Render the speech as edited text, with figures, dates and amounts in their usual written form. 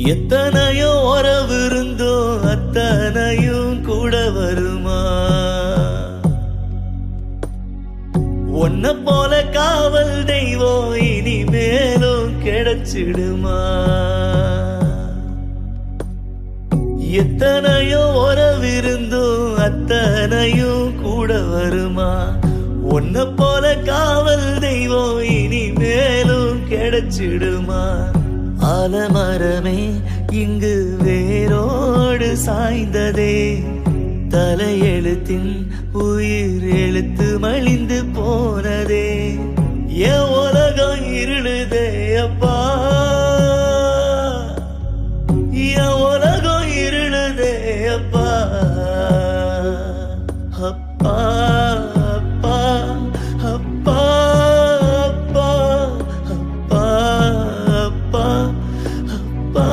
எத்தனையோ உறவு இருந்தோ அத்தனையும் கூட வருமா? உன்ன போல காவல் தெய்வம் இனிமேலும் கிடைச்சிடுமா? எத்தனையோ உறவு இருந்தோ அத்தனையும் கூட வருமா? உன்ன போல காவல் தெய்வம் இனிமேலும் கிடைச்சிடுமா? ஆலமரமே இங்கு வேரோடு சாய்ந்ததே, தலையெழுத்தின் உயிர் எழுத்து மலிந்து போனதே. என் உலகம் இருளுதே அப்பா, என் உலகம் இருளுதே அப்பா. அப்பா அப்பா அப்பா அப்பா அப்பா அப்பா அப்பா.